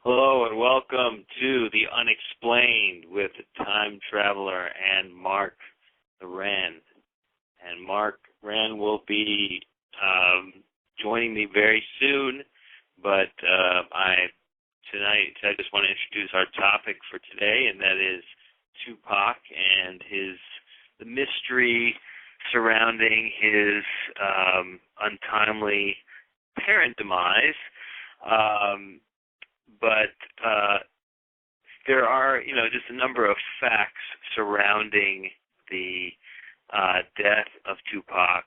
Hello and welcome to the Unexplained with Time Traveler and Mark the Wren. And Mark Wren will be joining me very soon, but tonight I just want to introduce our topic for today, and that is Tupac and the mystery surrounding his untimely apparent demise. But there are, just a number of facts surrounding the death of Tupac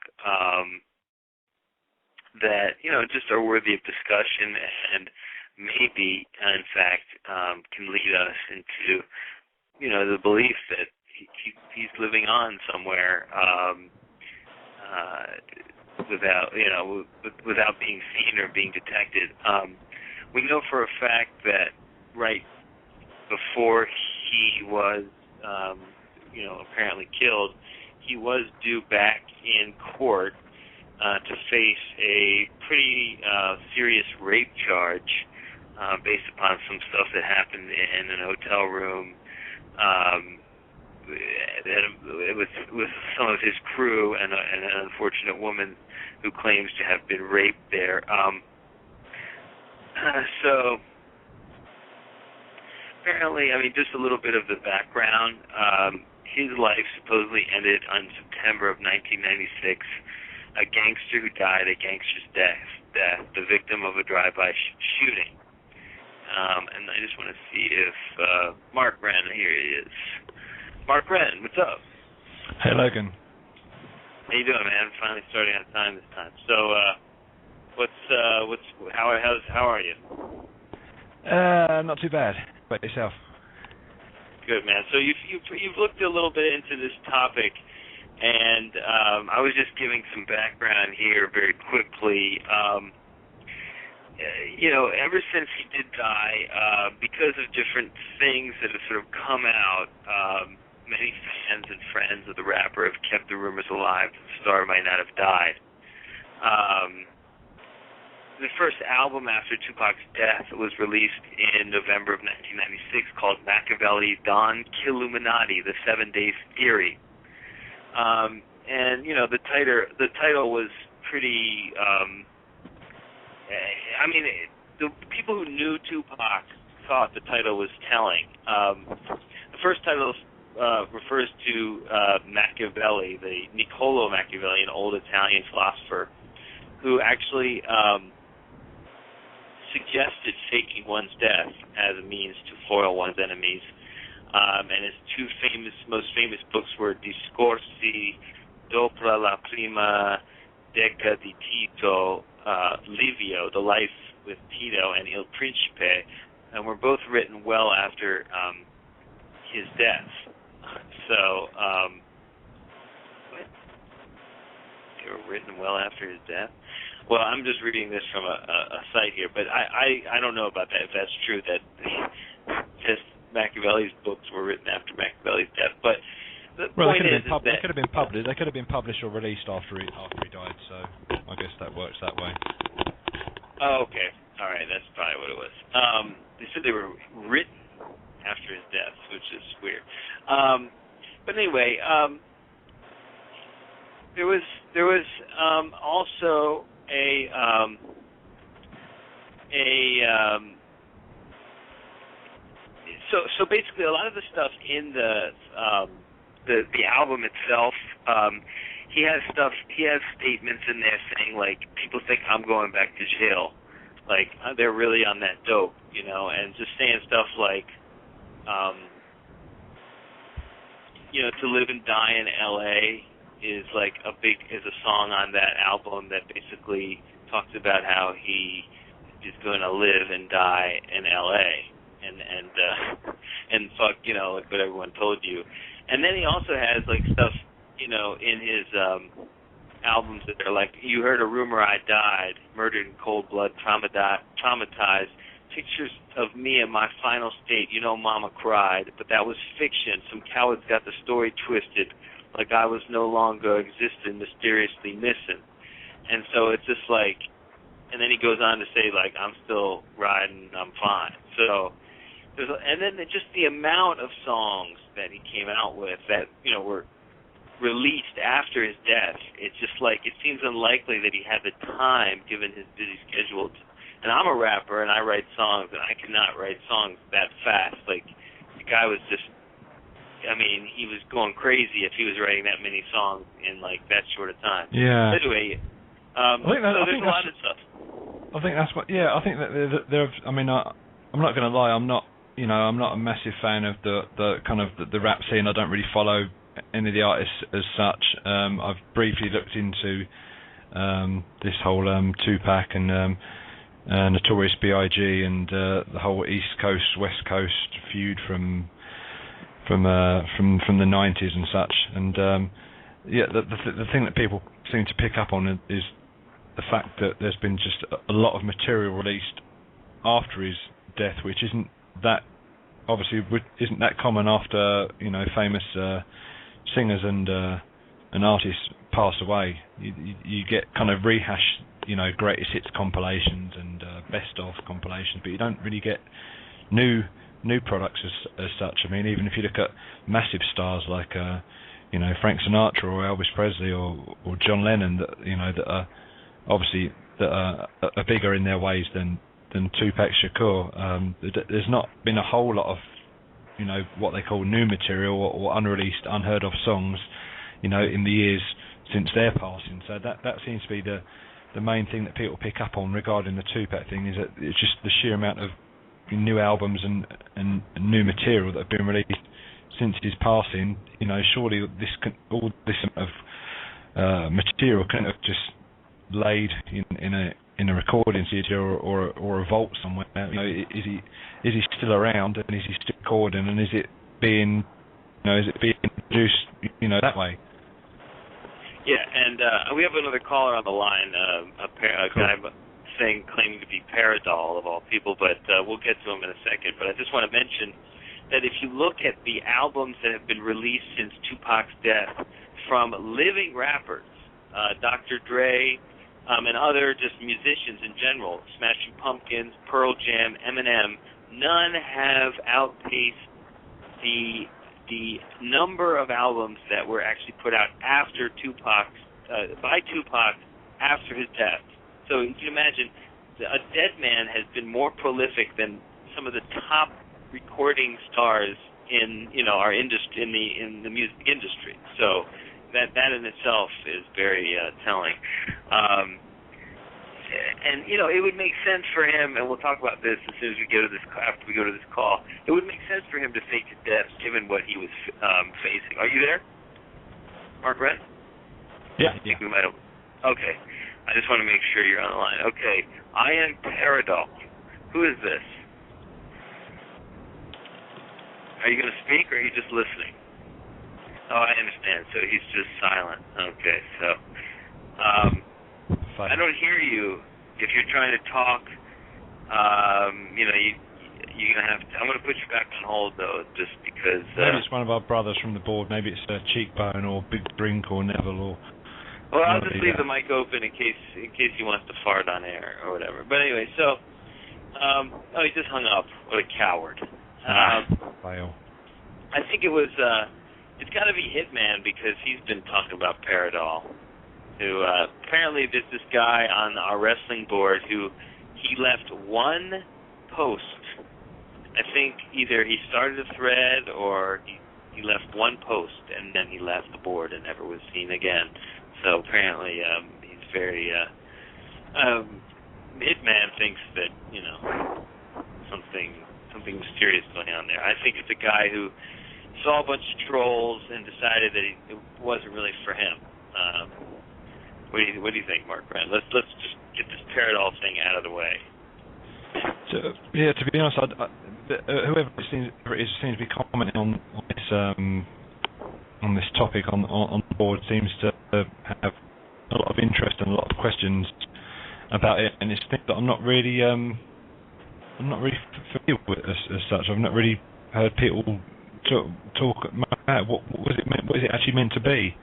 that, just are worthy of discussion and maybe, in fact, can lead us into, the belief that he's living on somewhere without being seen or being detected. We know for a fact that right before he was, apparently killed, he was due back in court to face a pretty serious rape charge based upon some stuff that happened in an hotel room with some of his crew and an unfortunate woman who claims to have been raped there. So, apparently, just a little bit of the background. His life supposedly ended on September of 1996. A gangster who died a gangster's death, the victim of a drive-by shooting. And I just want to see if Mark Wren, here he is. Mark Wren, what's up? Hey, Logan. How you doing, man? Finally starting on time this time. So, how are you? Not too bad. How about yourself? Good, man. So you've looked a little bit into this topic, and I was just giving some background here very quickly. Ever since he did die, because of different things that have sort of come out, many fans and friends of the rapper have kept the rumors alive that the star might not have died. The first album after Tupac's death was released in November of 1996 called Machiavelli Don Killuminati, The 7 Days Theory. And, the title was pretty, the people who knew Tupac thought the title was telling. The first title refers to Machiavelli, the Niccolò Machiavelli, an old Italian philosopher, who actually suggested faking one's death as a means to foil one's enemies. And his two most famous books were Discorsi Sopra la Prima Decada di Tito Livio, The Life with Tito, and Il Principe, and were both written well after his death. So, they were written well after his death? Well, I'm just reading this from a site here, but I don't know about that, if that's true, that just Machiavelli's books were written after Machiavelli's death. But the point is that they could have been published. They could have been published or released after he died. So I guess that works that way. Oh, okay. All right, that's probably what it was. They said they were written after his death, which is weird. But anyway, there was also so basically a lot of the stuff in the album itself, he has statements in there saying, like, people think I'm going back to jail, like they're really on that dope, and just saying stuff like To Live and Die in L.A. is a song on that album that basically talks about how he is going to live and die in L.A. and fuck, like what everyone told you. And then he also has stuff, in his albums that are like, You Heard a Rumor I Died, Murdered in Cold Blood, Traumatized, pictures of me in my final state, Mama cried, but that was fiction. Some cowards got the story twisted, like I was no longer existing, mysteriously missing. And so it's just like, and then he goes on to say, like, I'm still riding, I'm fine. So, and then just the amount of songs that he came out with that, were released after his death, it's just like, it seems unlikely that he had the time, given his busy schedule. And I'm a rapper, and I write songs, and I cannot write songs that fast. Like, the guy was just, he was going crazy if he was writing that many songs in, like, that short of time. Yeah. Anyway, there's a lot of stuff. I think that's what. Yeah, I think that there. I'm not going to lie. I'm not a massive fan of the kind of the rap scene. I don't really follow any of the artists as such. I've briefly looked into this whole Tupac and Notorious B.I.G. and the whole East Coast West Coast feud from the 90s and such. And the thing that people seem to pick up on is the fact that there's been just a lot of material released after his death, which isn't that common after famous singers and artists pass away. You get kind of rehash, greatest hits compilations and best of compilations, but you don't really get new products as such. Even if you look at massive stars like Frank Sinatra or Elvis Presley or John Lennon, that are obviously that are bigger in their ways than Tupac Shakur. There's not been a whole lot of what they call new material or unreleased, unheard of songs in the years since their passing. So that seems to be the main thing that people pick up on regarding the Tupac thing, is that it's just the sheer amount of new albums and new material that have been released since his passing. Surely all this amount of material couldn't have just laid in a recording studio or a vault somewhere. Is he still around, and is he still recording, and is it being produced that way? Yeah, and we have another caller on the line, a guy claiming to be Paradol of all people, but we'll get to him in a second. But I just want to mention that if you look at the albums that have been released since Tupac's death from living rappers, Dr. Dre, and other just musicians in general, Smashing Pumpkins, Pearl Jam, Eminem, none have outpaced the number of albums that were actually put out after by Tupac after his death. So you can imagine, a dead man has been more prolific than some of the top recording stars in our industry, in the music industry. So that in itself is very telling. And it would make sense for him, and we'll talk about this as soon as after we go to this call. It would make sense for him to fake his death, given what he was facing. Are you there, Mark Rett? Yeah. I think we might have. Okay. I just want to make sure you're on the line. Okay. I am Paradol. Who is this? Are you going to speak, or are you just listening? Oh, I understand. So he's just silent. Okay. So, I don't hear you. If you're trying to talk, you're gonna have to. I'm gonna put you back on hold though, just because. Maybe it's one of our brothers from the board. Maybe it's Cheekbone or Big Drink or Neville or. Well, I'll just leave the mic open in case he wants to fart on air or whatever. But anyway, so he just hung up. What a coward. Fail. I think it was. It's got to be Hitman, because he's been talking about Paradol. Who apparently there's this guy on our wrestling board who he left one post. I think either he started a thread or he left one post and then he left the board and never was seen again. So apparently he's very Hitman thinks that something mysterious going on there. I think it's a guy who saw a bunch of trolls and decided that it wasn't really for him. What do you think, Mark Grant? Let's just get this Paradol thing out of the way. To be honest, whoever it seems to be commenting on this topic on the board seems to have a lot of interest and a lot of questions about it, and it's things that I'm not really familiar with as such. I've not really heard people talk about what was it meant. What is it actually meant to be?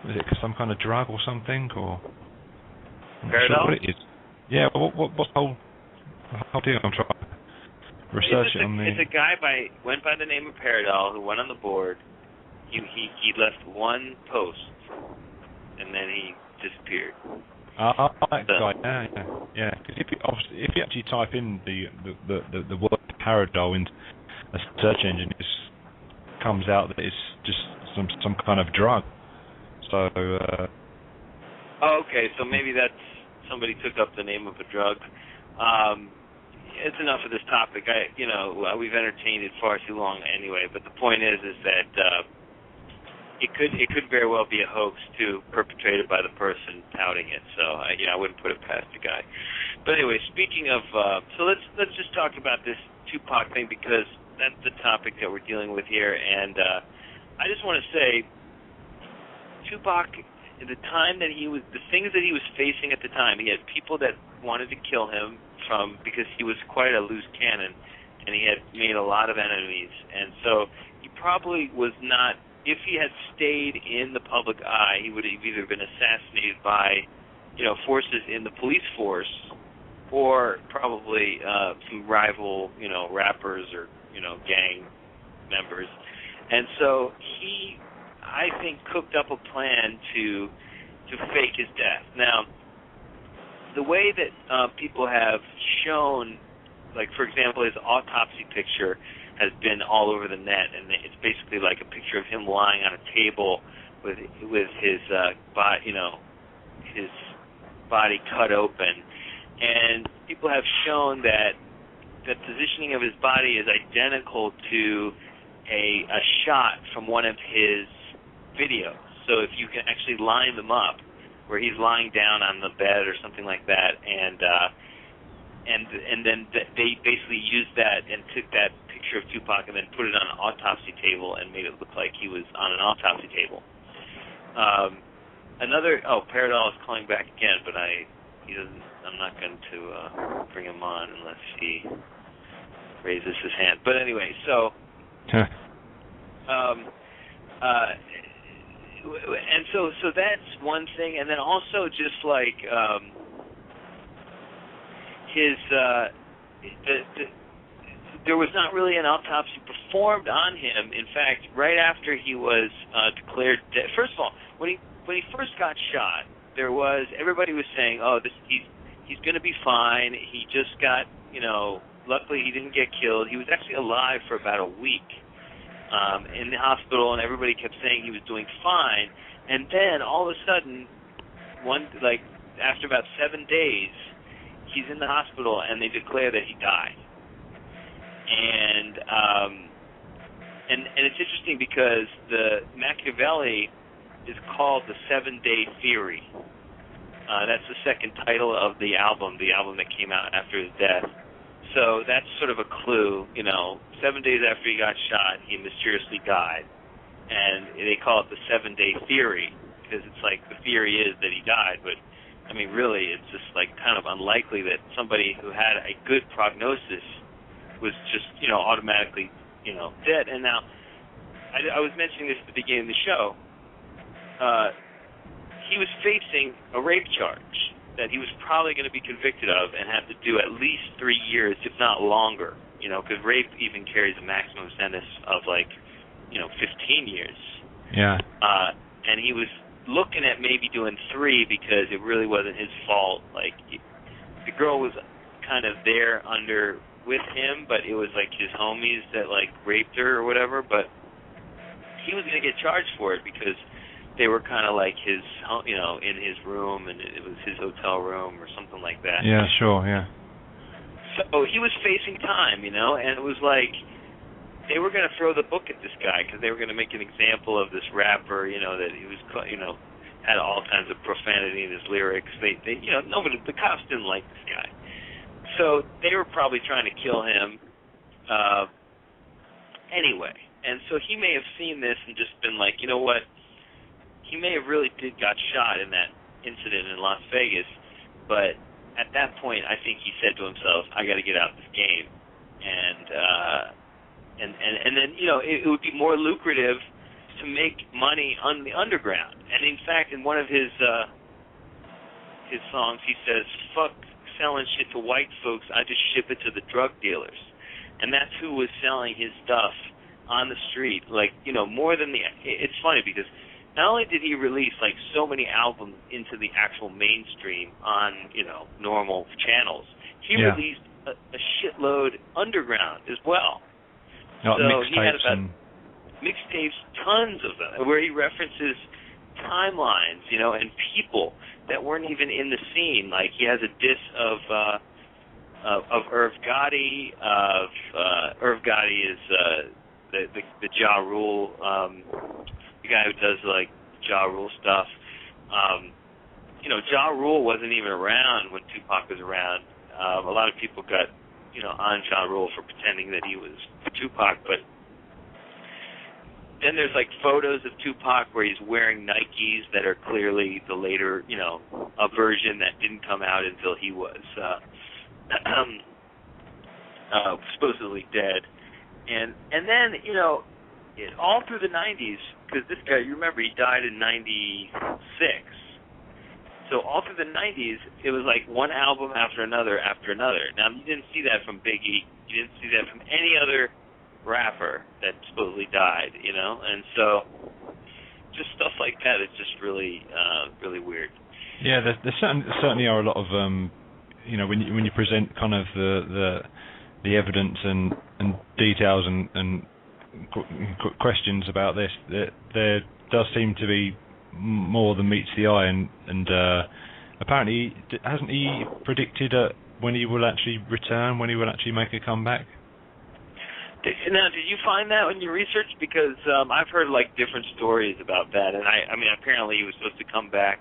Is it some kind of drug or something, or? I'm not Peridot? sure what it is. Yeah, what's the whole deal? I'm trying to research it on the... It's a guy went by the name of Peridot who went on the board. He left one post, and then he disappeared. That guy, yeah. Because if you actually type in the word Peridot into a search engine, it comes out that it's just some kind of drug. So. Okay, so maybe that's somebody took up the name of a drug. It's enough of this topic. We've entertained it far too long anyway. But the point is that it could very well be a hoax too, perpetrated by the person touting it. So I wouldn't put it past the guy. But anyway, speaking of, so let's just talk about this Tupac thing, because that's the topic that we're dealing with here. And I just want to say, Tupac, the time that the things that he was facing at the time, he had people that wanted to kill him because he was quite a loose cannon, and he had made a lot of enemies. And so he probably was not. If he had stayed in the public eye, he would have either been assassinated by, forces in the police force, or probably some rival, rappers or, gang members. And so he, I think, cooked up a plan to fake his death. Now, the way that people have shown, like, for example, his autopsy picture has been all over the net, and it's basically like a picture of him lying on a table with his his body cut open, and people have shown that the positioning of his body is identical to a shot from one of his videos. So if you can actually line them up, where he's lying down on the bed or something like that, and then they basically used that and took that picture of Tupac and then put it on an autopsy table and made it look like he was on an autopsy table. Peridot is calling back again, but I'm not going to bring him on unless he raises his hand. But anyway, so and so that's one thing, and then also just like there was not really an autopsy performed on him. In fact, right after he was declared dead, first of all, when he first got shot, everybody was saying, he's going to be fine. He just got, luckily he didn't get killed. He was actually alive for about a week in the hospital, and everybody kept saying he was doing fine. And then all of a sudden, after about 7 days, he's in the hospital, and they declare that he died. And it's interesting because the Machiavelli is called the 7-Day Theory. That's the second title of the album that came out after his death. So that's sort of a clue, 7 days after he got shot, he mysteriously died. And they call it the 7-Day Theory, because it's like the theory is that he died, but I mean, really, it's just like kind of unlikely that somebody who had a good prognosis was just, automatically, dead. And now, I was mentioning this at the beginning of the show. He was facing a rape charge that he was probably going to be convicted of and have to do at least 3 years, if not longer, because rape even carries a maximum sentence of 15 years. Yeah. And he was looking at maybe doing 3 because it really wasn't his fault. The girl was kind of there with him, but it was his homies that raped her or whatever. But he was going to get charged for it because they were kind of his, in his room, and it was his hotel room or something like that. Yeah, sure, yeah. So he was facing time, and it was they were going to throw the book at this guy because they were going to make an example of this rapper, that he was, had all kinds of profanity in his lyrics. Nobody, the cops didn't like this guy. So they were probably trying to kill him anyway. And so he may have seen this and just been like, you know what? He may have really got shot in that incident in Las Vegas, but at that point, I think he said to himself, I got to get out of this game. And then, it would be more lucrative to make money on the underground. And in fact, in one of his his songs, he says, "Fuck selling shit to white folks. I just ship it to the drug dealers," and that's who was selling his stuff on the street. Like, you know, more than the. It's funny because not only did he release like so many albums into the actual mainstream on, you know, normal channels, he released a shitload underground as well. Like so he had mixtapes about mixtapes, tons of them, where he references timelines, you know, and people that weren't even in the scene. Like, he has a diss of Irv Gotti. Irv Gotti is the Ja Rule, the guy who does like Ja Rule stuff. You know, Ja Rule wasn't even around when Tupac was around. A lot of people got, you know, on Ja Rule for pretending that he was Tupac, but then there's like photos of Tupac where he's wearing Nikes that are clearly the later, you know, a version that didn't come out until he was supposedly dead. And then, you know, all through the 90s, because this guy, you remember, he died in 96. So all through the 90s, it was like one album after another after another. Now, you didn't see that from Biggie. You didn't see that from any other rapper that supposedly died, you know? And so just stuff like that is just really, really weird. Yeah, there certainly are a lot of, you know, when you present kind of the evidence and details and questions about this, there does seem to be more than meets the eye, and apparently hasn't he predicted when he will actually return, when he will actually make a comeback? Now, did you find that in your research? Because I've heard like different stories about that, and I mean, apparently he was supposed to come back.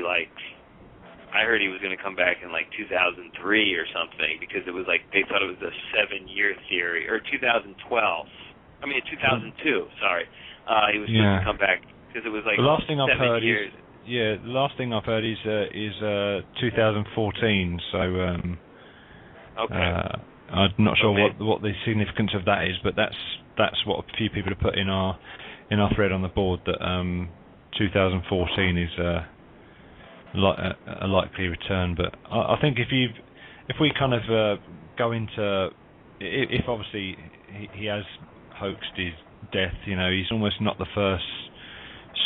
Like I heard he was going to come back in like 2003 or something, because it was like they thought it was a 7-year theory, or 2012. I mean 2002. Sorry, he was supposed to come back because it was like the last thing I've 7 heard years. The last thing I've heard is 2014. So okay. I'm not sure what the significance of that is, but that's what a few people have put in our thread on the board, that 2014 is a likely return. But I think if we kind of go into, if obviously he has hoaxed his death, you know, he's almost not the first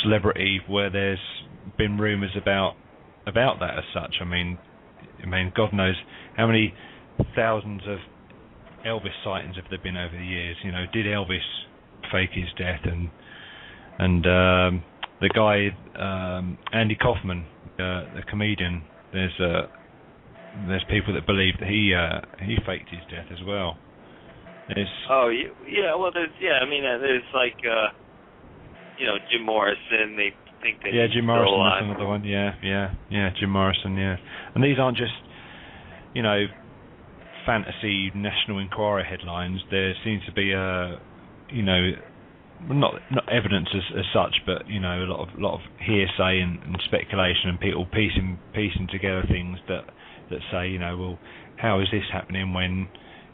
celebrity where there's been rumours about that as such. I mean, God knows how many thousands of Elvis sightings have there been over the years. You know, did Elvis fake his death? And the guy Andy Kaufman, the comedian, there's people that believe that he faked his death as well. Well, there's like you know, Jim Morrison. They think that he's Jim still Morrison, alive. that's another one. Yeah, Jim Morrison. Yeah, and these aren't just, you know, fantasy National Enquirer headlines. There seems to be you know, not evidence as such, but you know, a lot of hearsay and speculation, and people piecing together things that say, you know, well, how is this happening when,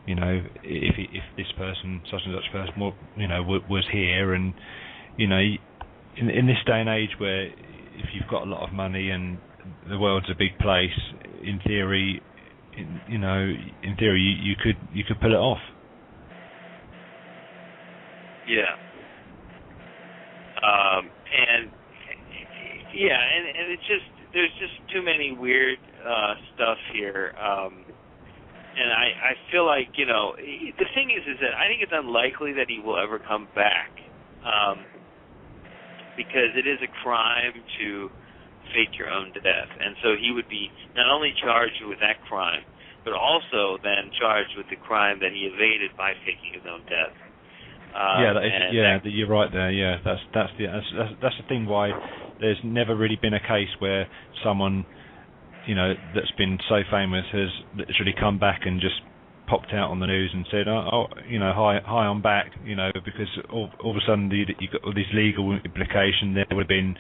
you know, if this person, such and such person, you know, was here, and you know, in this day and age where if you've got a lot of money and the world's a big place, in theory, you could pull it off. Yeah. And it's just, there's just too many weird stuff here. And I feel like, you know, the thing is that I think it's unlikely that he will ever come back, because it is a crime to fake your own death. And so he would be not only charged with that crime, but also then charged with the crime that he evaded by faking his own death. You're right there. Yeah, that's the thing, why there's never really been a case where someone, you know, that's been so famous has literally come back and just popped out on the news and said, you know, hi, I'm back, you know, because all of a sudden you got all this legal implication. There would have been,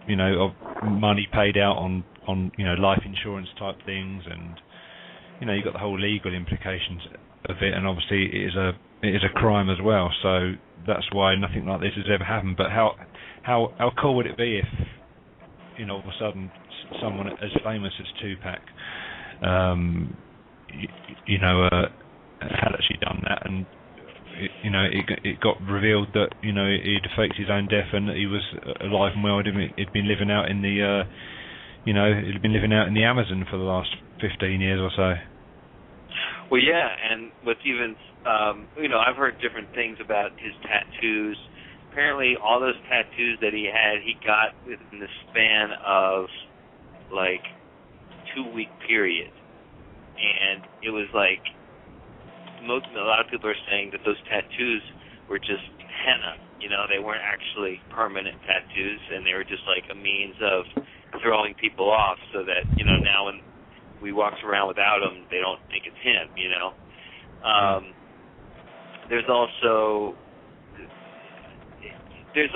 you know, of money paid out on you know, life insurance type things, and you know, you got the whole legal implications of it, and obviously it is a crime as well. So that's why nothing like this has ever happened. But how cool would it be all of a sudden someone as famous as Tupac, had actually done that, and it got revealed that he'd faked his own death and that he was alive and well. He'd been living out in the he'd been living out in the Amazon for the last 15 years or so. Well, yeah, and what's even I've heard different things about his tattoos. Apparently, all those tattoos that he had, he got within the span of like 2-week period, and it was like a lot of people are saying that those tattoos were just henna. They weren't actually permanent tattoos, and they were just like a means of throwing people off, so that now when we walks around without him, they don't think it's him. There's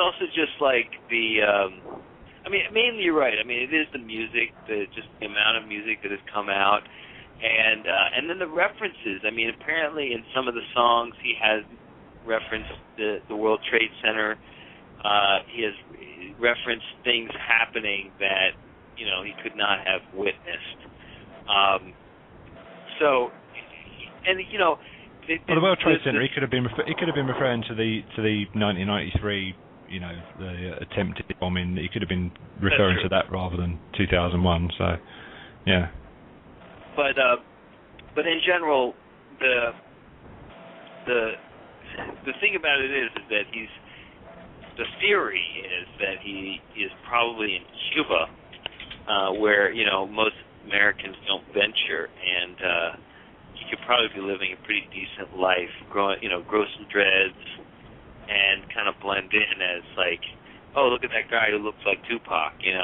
also just like the. Mainly you're right. It is the music, just the amount of music that has come out. And then the references. Apparently in some of the songs he has referenced the World Trade Center. He has referenced things happening that he could not have witnessed. The World Trade Center. He could have been referring to the 1993. The attempted bombing. He could have been referring to that rather than 2001. So, yeah. But in general, the thing about it is that the theory is that he is probably in Cuba, where most Americans don't venture, and he could probably be living a pretty decent life, grow some dreads, and kind of blend in as like, oh, look at that guy who looks like Tupac. And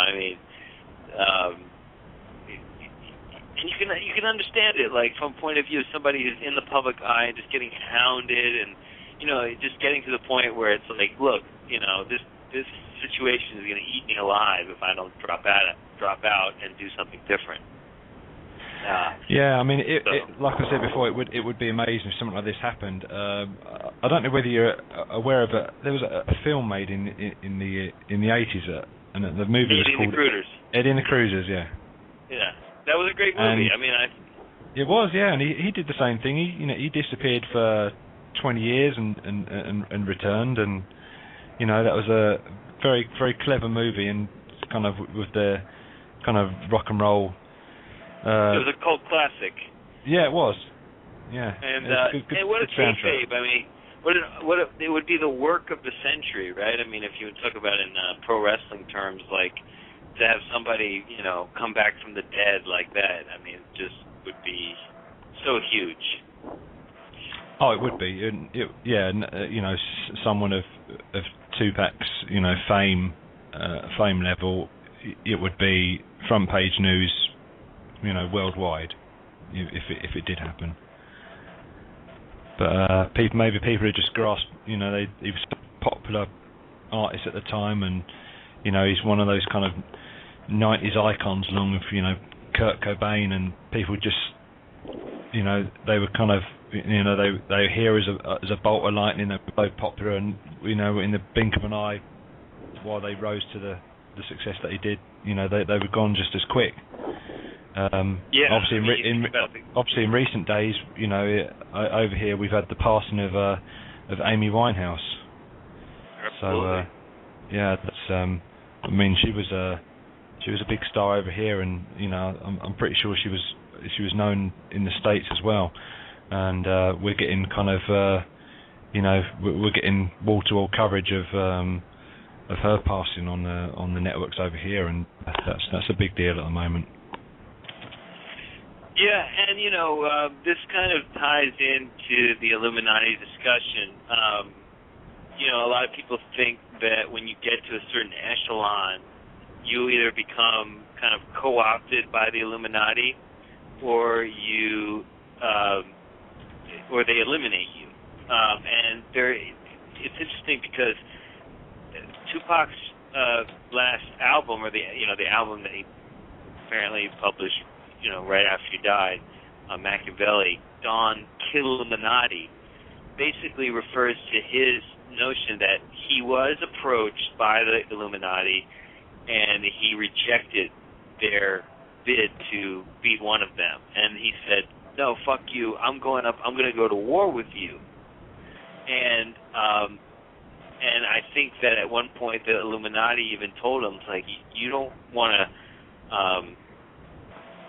you can understand it, like from point of view of somebody who's in the public eye and just getting hounded, and just getting to the point where it's like, look, this situation is going to eat me alive if I don't drop out and do something different. Like I said before, it would be amazing if something like this happened. I don't know whether you're aware of it. There was a film made in the 80s, and the movie was called Eddie and the Cruisers. Yeah. Yeah. That was a great movie. It was, yeah, and he did the same thing. He disappeared for 20 years and returned, and that was a very, very clever movie, and kind of with the kind of rock and roll. It was a cult classic. Yeah, it was. Yeah. And what a kayfabe. It would be the work of the century, right? If you would talk about it in pro wrestling terms, like to have somebody, come back from the dead like that, it just would be so huge. Oh, it would be. Someone of Tupac's, fame level, it would be front page news, worldwide, if it did happen. But maybe people who just grasped, he was a popular artist at the time, and he's one of those kind of 90s icons, along with Kurt Cobain, and people just they were kind of they were here as a bolt of lightning. They were so popular, and in the blink of an eye, while they rose to the success that he did, they were gone just as quick. Obviously in recent days, over here we've had the passing of Amy Winehouse. Absolutely. So that's she was a big star over here, and I'm pretty sure she was known in the States as well. And we're getting kind of we're getting wall-to-wall coverage of her passing on the networks over here, and that's a big deal at the moment. Yeah, and this kind of ties into the Illuminati discussion. A lot of people think that when you get to a certain echelon, you either become kind of co-opted by the Illuminati, or or they eliminate you. And it's interesting because Tupac's last album, or the album that he apparently published, right after he died, Machiavelli, Don Killuminati, basically refers to his notion that he was approached by the Illuminati and he rejected their bid to be one of them. And he said, "No, fuck you. I'm going to go to war with you." And I think that at one point the Illuminati even told him, like, you don't want to,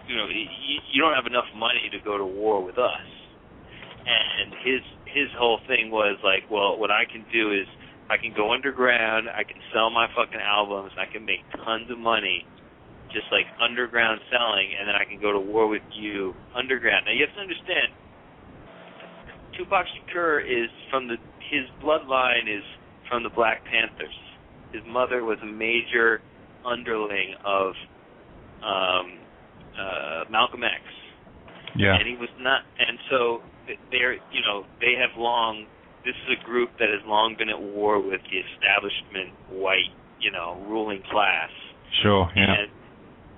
you don't have enough money to go to war with us. And his whole thing was like, well, what I can do is I can go underground, I can sell my fucking albums, I can make tons of money, just like underground selling, and then I can go to war with you underground. Now you have to understand, Tupac Shakur is his bloodline is from the Black Panthers. His mother was a major underling of Malcolm X. Yeah. And he was not, and so they have long. This is a group that has long been at war with the establishment, white, ruling class. Sure. Yeah.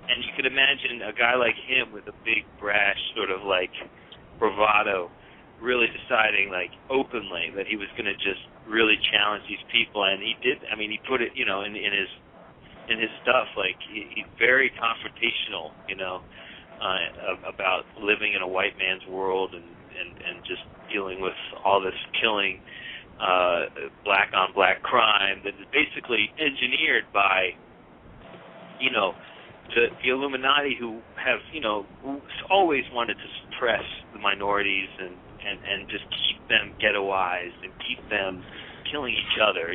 And you could imagine a guy like him with a big, brash, sort of like bravado, really deciding, like, openly that he was going to just really challenge these people, and he did. I mean, he put it, in his stuff, like he's very confrontational, about living in a white man's world and just dealing with all this killing, black on black crime that is basically engineered by, the Illuminati, who have, who always wanted to suppress the minorities and just keep them ghettoized and keep them killing each other,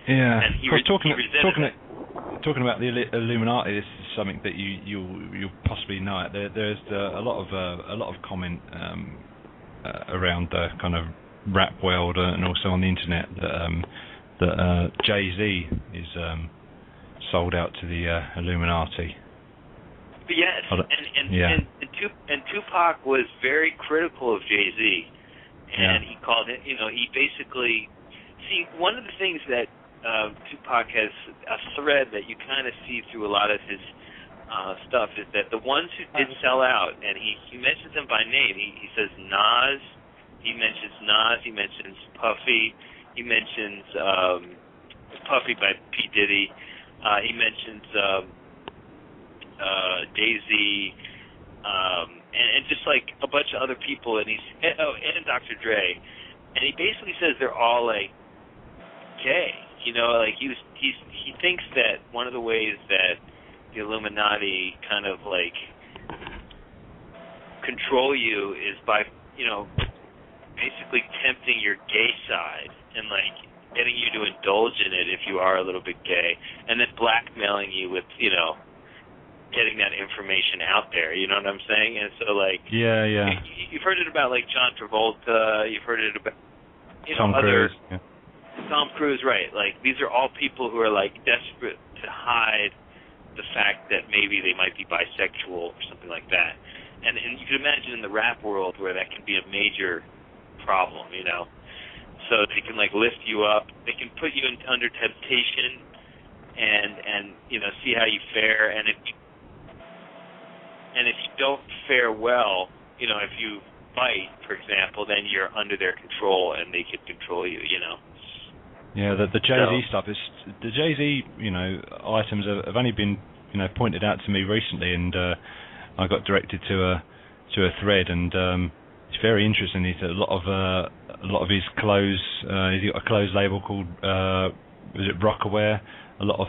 Yeah. And he talking about the Illuminati, this is something that you'll possibly know. There's a lot of comment around the kind of rap world and also on the internet that Jay-Z is sold out to the Illuminati. Yes, and Tupac was very critical of Jay-Z, and he called it, he basically, one of the things that Tupac has, a thread that you kind of see through a lot of his stuff, is that the ones who did sell out, and he mentions them by name, he says Nas, he mentions Puffy, he mentions Puffy by P. Diddy, he mentions Jay-Z, and just like a bunch of other people, and and Dr. Dre, and he basically says they're all like gay, like he thinks that one of the ways that the Illuminati kind of like control you is by basically tempting your gay side and like getting you to indulge in it if you are a little bit gay, and then blackmailing you with getting that information out there, you know what I'm saying? And so, like, you've heard it about, like, John Travolta, you've heard it about, Tom Cruise. Yeah. Tom Cruise, right. Like, these are all people who are, like, desperate to hide the fact that maybe they might be bisexual or something like that. And you can imagine in the rap world where that can be a major problem, So they can, like, lift you up. They can put you under temptation and see how you fare. And if you don't fare well, if you fight, for example, then you're under their control and they can control you, Yeah, the Jay-Z stuff is the Jay-Z, items have only been, pointed out to me recently, and I got directed to a thread, and it's very interesting. He's a lot of his clothes. He's got a clothes label called was it Rockaware? A lot of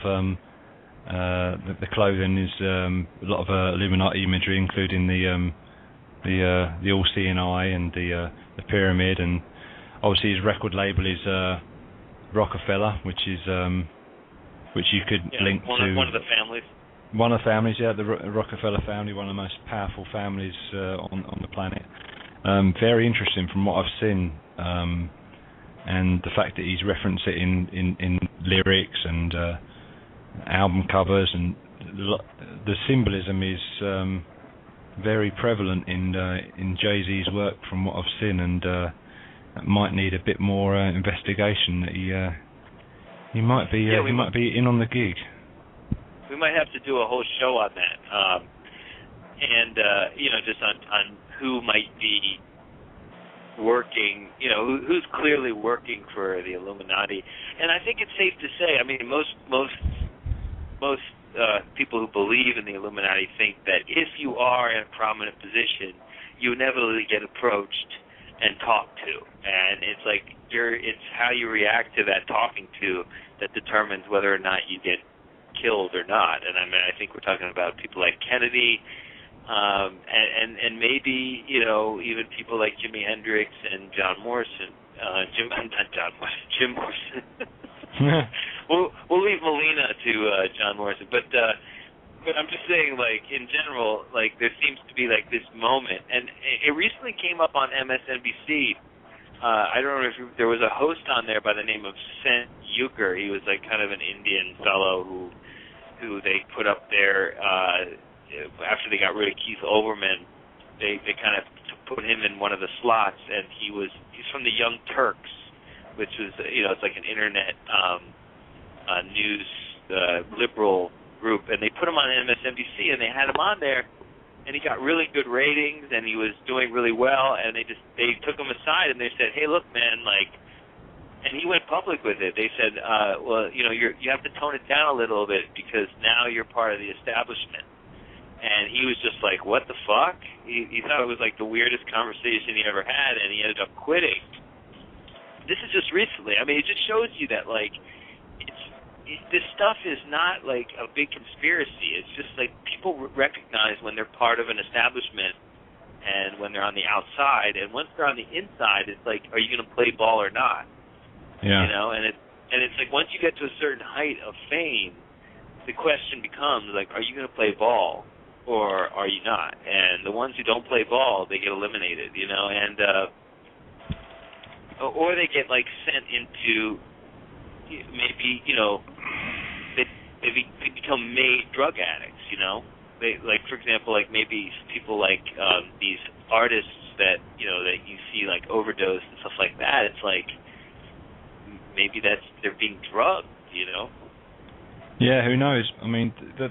the clothing is a lot of Illuminati imagery, including the all-seeing eye and the pyramid, and obviously his record label is Rockefeller, which you could link to one of the families. One of the families, yeah, the Rockefeller family, one of the most powerful families on the planet. Very interesting from what I've seen, and the fact that he's referenced it in lyrics and album covers, and the symbolism is very prevalent in Jay-Z's work from what I've seen, and might need a bit more investigation. That he might be might be in on the gig. We might have to do a whole show on that, and just on who might be working, who's clearly working for the Illuminati. And I think it's safe to say, I mean, most people who believe in the Illuminati think that if you are in a prominent position, you inevitably get approached and talked to, and it's like it's how you react to that talking to that determines whether or not you get killed or not. And I mean, I think we're talking about people like Kennedy, and maybe even people like Jimi Hendrix and John Morrison. Jim Morrison. We'll leave Molina to John Morrison, but I'm just saying, like, in general, like, there seems to be, like, this moment, and it recently came up on MSNBC. I don't know if there was a host on there by the name of Sen Euchre. He was, like, kind of an Indian fellow who they put up there after they got rid of Keith Olbermann. They kind of put him in one of the slots, and he's from the Young Turks, which was, it's like an internet news liberal group, and they put him on MSNBC, and they had him on there, and he got really good ratings, and he was doing really well, and they took him aside, and they said, hey, look, man, like, and he went public with it. They said, well, you have to tone it down a little bit because now you're part of the establishment. And he was just like, what the fuck? He thought it was like the weirdest conversation he ever had, and he ended up quitting. This is just recently. I mean, it just shows you that, like, this stuff is not like a big conspiracy. It's just like people recognize when they're part of an establishment and when they're on the outside. And once they're on the inside, it's like, are you going to play ball or not? Yeah. And it's like once you get to a certain height of fame, the question becomes like, are you going to play ball or are you not? And the ones who don't play ball, they get eliminated, and or they get like sent into maybe they become made drug addicts. They, like, for example, like maybe people like these artists that that you see like overdose and stuff like that. It's like maybe they're being drugged. Yeah, who knows? I mean, the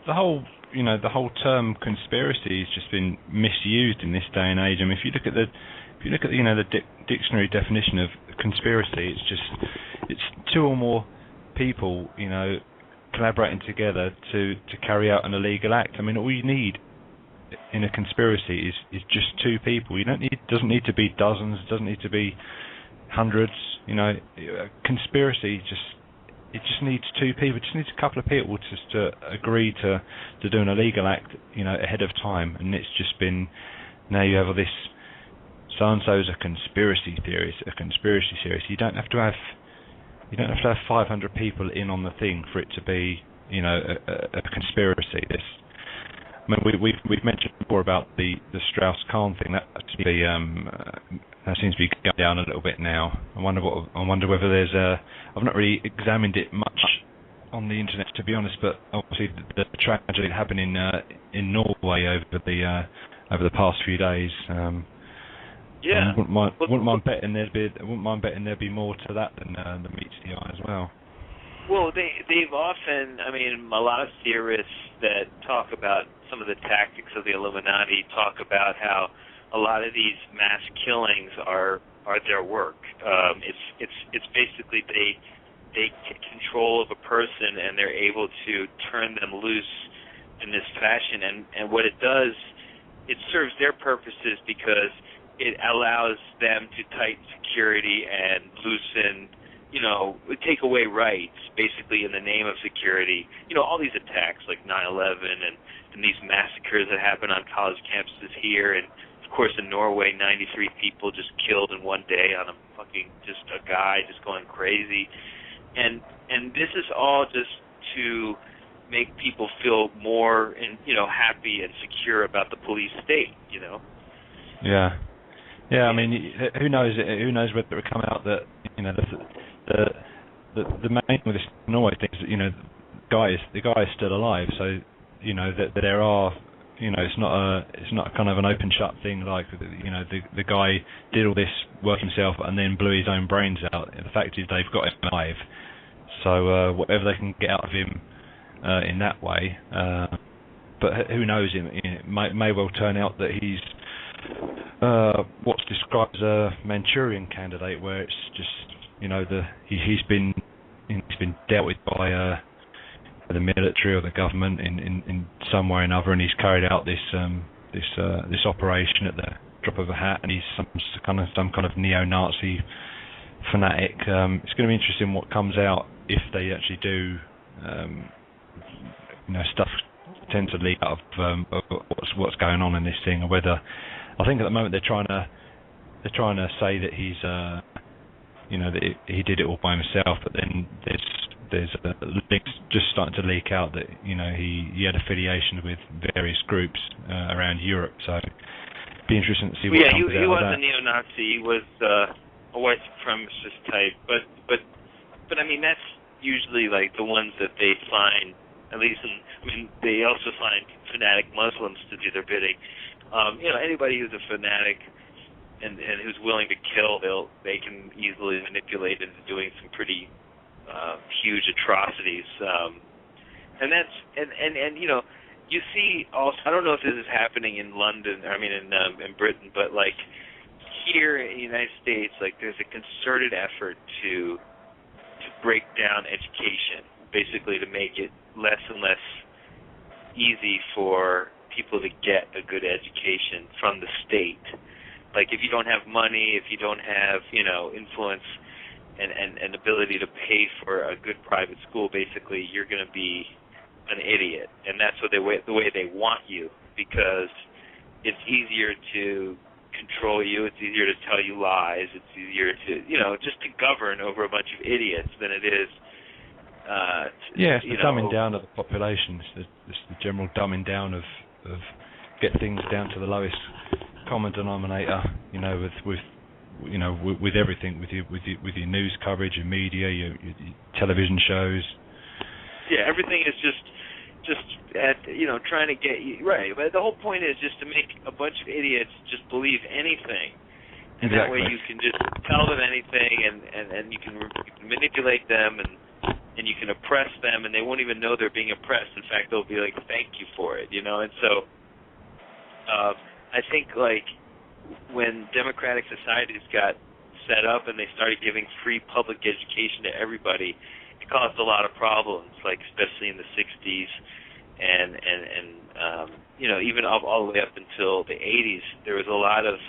whole the whole term conspiracy has just been misused in this day and age. I mean, if you look at the dictionary definition of conspiracy, it's two or more people collaborating together to carry out an illegal act. I mean, all you need in a conspiracy is just two people. It doesn't need to be dozens. It doesn't need to be hundreds. A conspiracy it just needs two people. It just needs a couple of people just to agree to do an illegal act, ahead of time. And it's just been, now you have all this, so-and-so's a conspiracy theorist, a conspiracy theorist. You don't have to have 500 people in on the thing for it to be, a conspiracy. I mean, we've mentioned before about the Strauss-Kahn thing. That seems to be going down a little bit now. I wonder whether there's I've not really examined it much on the internet, to be honest, but obviously the tragedy that happened in Norway over the past few days. Yeah. Wouldn't mind betting there'd be more to that than meets the eye as well. Well, they've often, I mean, a lot of theorists that talk about some of the tactics of the Illuminati talk about how a lot of these mass killings are their work. It's basically they take control of a person and they're able to turn them loose in this fashion. And what it does, it serves their purposes because it allows them to tighten security and loosen, take away rights, basically in the name of security. All these attacks like 9/11 and these massacres that happen on college campuses here, and of course in Norway, 93 people just killed in one day on just a guy just going crazy. And this is all just to make people feel more happy and secure about the police state, Yeah. Yeah, I mean, who knows whether it will come out that, the main thing with this Norway thing is that, the guy is still alive, so, that there are, it's not kind of an open shut thing like, the guy did all this work himself and then blew his own brains out. The fact is they've got him alive, so whatever they can get out of him in that way, but who knows, it may well turn out that he's what's described as a Manchurian candidate, where it's just he's been dealt with by the military or the government in some way or another, and he's carried out this operation at the drop of a hat, and he's some kind of neo-Nazi fanatic. It's going to be interesting what comes out if they actually do. Stuff tends to leak out of what's going on in this thing, or whether I think at the moment they're trying to say that he's that he did it all by himself, but then there's links just starting to leak out that he had affiliation with various groups around Europe. So it'd be interesting to see what comes out of that. He was a neo-Nazi. He was a white supremacist type, but I mean that's usually like the ones that they find. At least, they also find fanatic Muslims to do their bidding. Anybody who's a fanatic and who's willing to kill, they can easily manipulate into doing some pretty huge atrocities. You see also. I don't know if this is happening in London. In Britain, but like here in the United States, like there's a concerted effort to break down education, basically to make it less and less easy for people to get a good education from the state. Like if you don't have money, if you don't have, influence and ability to pay for a good private school, basically you're going to be an idiot. And that's the way they want you, because it's easier to control you, it's easier to tell you lies, it's easier to, just to govern over a bunch of idiots than it is it's the dumbing down of the population. It's the general dumbing down of get things down to the lowest common denominator. With everything, with your news coverage, your media, your television shows. Yeah, everything is just trying to get you right. But the whole point is just to make a bunch of idiots just believe anything. And exactly. That way you can just tell them anything, and you can manipulate them, and you can oppress them, and they won't even know they're being oppressed. In fact, they'll be like, thank you for it, And so I think, like, when democratic societies got set up and they started giving free public education to everybody, it caused a lot of problems, like especially in the 60s and even all the way up until the 80s. There was a lot of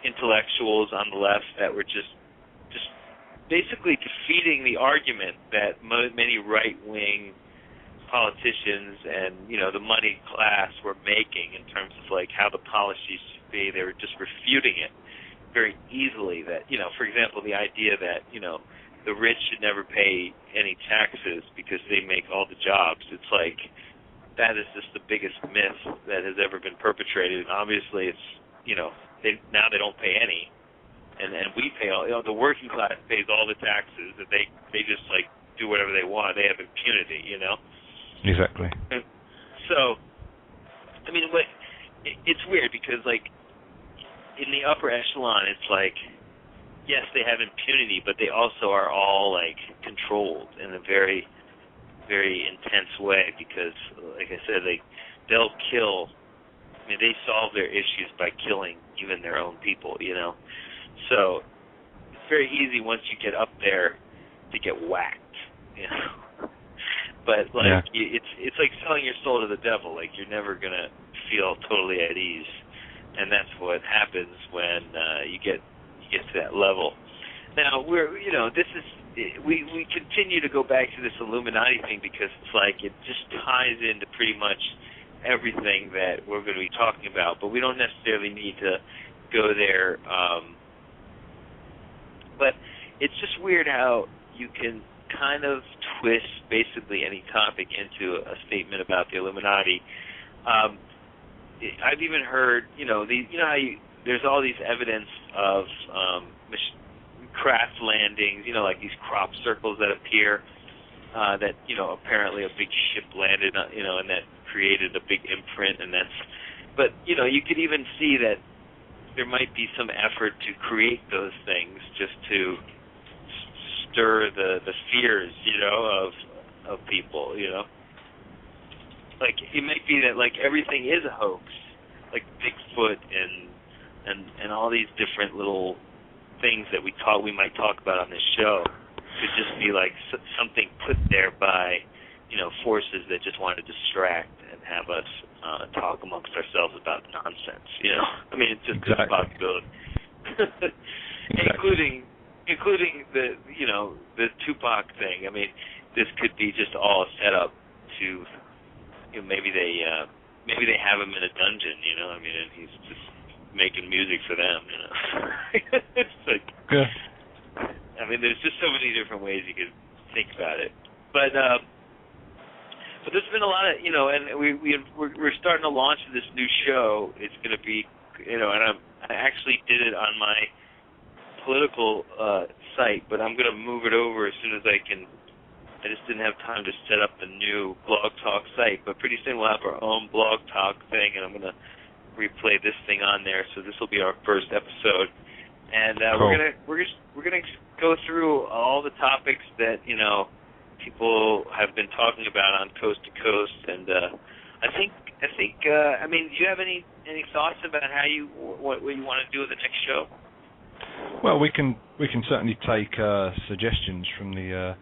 intellectuals on the left that were just basically defeating the argument that many right-wing politicians and, the money class were making in terms of, like, how the policies should be. They were just refuting it very easily that, for example, the idea that, the rich should never pay any taxes because they make all the jobs. It's like that is just the biggest myth that has ever been perpetrated. And obviously it's, now they don't pay any. And we pay all, the working class pays all the taxes, and they just like do whatever they want. They have impunity, Exactly. And so, it's weird because like in the upper echelon, it's like, yes, they have impunity, but they also are all like controlled in a very, very intense way because, like I said, they'll kill. They solve their issues by killing even their own people, So it's very easy once you get up there to get whacked, But like it's like selling your soul to the devil. Like you're never gonna feel totally at ease, and that's what happens when you get to that level. Now we continue to go back to this Illuminati thing because it's like it just ties into pretty much everything that we're going to be talking about, but we don't necessarily need to go there. But it's just weird how you can kind of twist basically any topic into a statement about the Illuminati. I've even heard, how there's all these evidence of craft landings, like these crop circles that appear, that, apparently a big ship landed, and that created a big imprint, but, you could even see that there might be some effort to create those things just to stir the fears, of people, Like, it might be that, like, everything is a hoax, like Bigfoot and all these different little things that we might talk about on this show could just be, like, something put there by forces that just want to distract and have us talk amongst ourselves about nonsense. I mean, it's just a possibility. Exactly. including the the Tupac thing. I mean, this could be just all set up to maybe they have him in a dungeon. I mean, and he's just making music for them. It's like, yeah. I mean, there's just so many different ways you could think about it, but there's been a lot of and we're starting to launch this new show. It's going to be and I actually did it on my political site, but I'm going to move it over as soon as I can. I just didn't have time to set up the new Blog Talk site, but pretty soon we'll have our own Blog Talk thing, and I'm going to replay this thing on there. So this will be our first episode, and cool. we're gonna go through all the topics that people have been talking about on Coast to Coast, and I think I mean, do you have any thoughts about what you want to do with the next show? Well, we can certainly take suggestions from the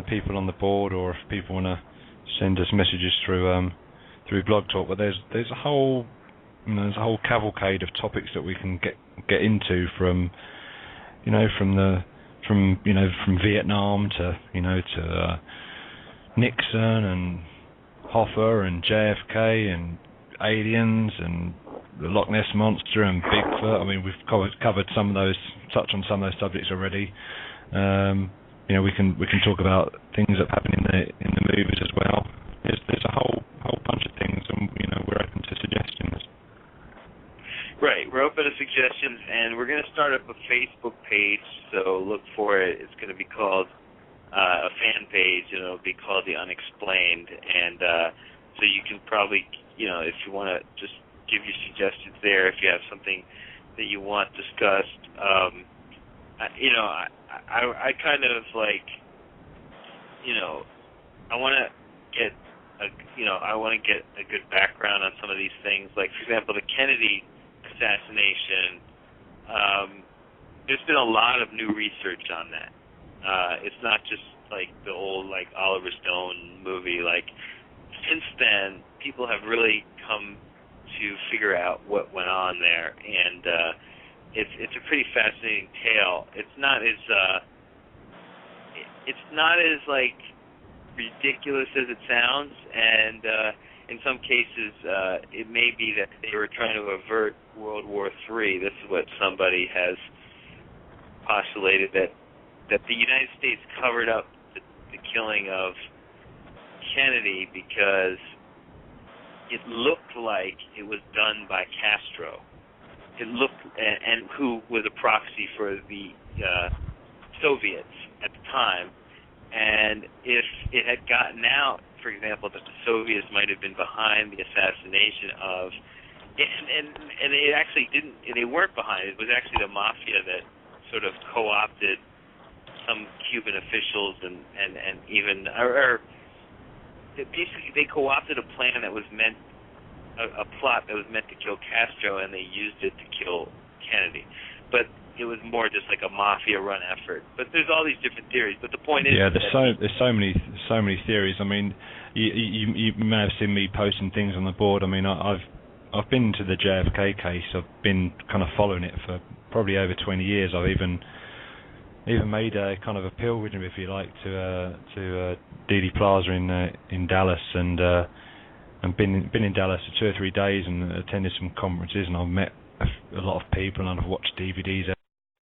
people on the board, or if people want to send us messages through Blog Talk. But there's a whole cavalcade of topics that we can get into from Vietnam to Nixon and Hoffa and JFK and aliens and the Loch Ness Monster and Bigfoot. I mean, we've covered touched on some of those subjects already. We can talk about things that happen in the movies as well. There's a whole bunch of things, and we're open to suggestions. Right, we're open to suggestions, and we're going to start up a Facebook page, so look for it. It's going to be called a fan page, and it'll be called The Unexplained, and so you can probably, if you want to just give your suggestions there, if you have something that you want discussed. I kind of like, I want to get a good background on some of these things. Like, for example, the Kennedy assassination. There's been a lot of new research on that. It's not just like the old Oliver Stone movie. Like, since then, people have really come to figure out what went on there, and it's a pretty fascinating tale. It's not as ridiculous as it sounds, and in some cases it may be that they were trying to avert World War III. This is what somebody has postulated, that the United States covered up the killing of Kennedy because it looked like it was done by Castro. It looked, and who was a proxy for the Soviets at the time. And if it had gotten out, for example, that the Soviets might have been behind the assassination of, and it actually didn't, they weren't behind it. It was actually the mafia that sort of co-opted some Cuban officials and even, or basically they co-opted a plan that was meant, a plot that was meant to kill Castro, and they used it to kill Kennedy. But it was more just like a mafia-run effort. But there's all these different theories. But the point is, there's so many theories. I mean, you may have seen me posting things on the board. I mean, I've been to the JFK case. I've been kind of following it for probably over 20 years. I've even made a kind of a pilgrimage, if you like, to Dealey Plaza in Dallas, and been in Dallas for 2 or 3 days and attended some conferences, and I've met a lot of people, and I've watched DVDs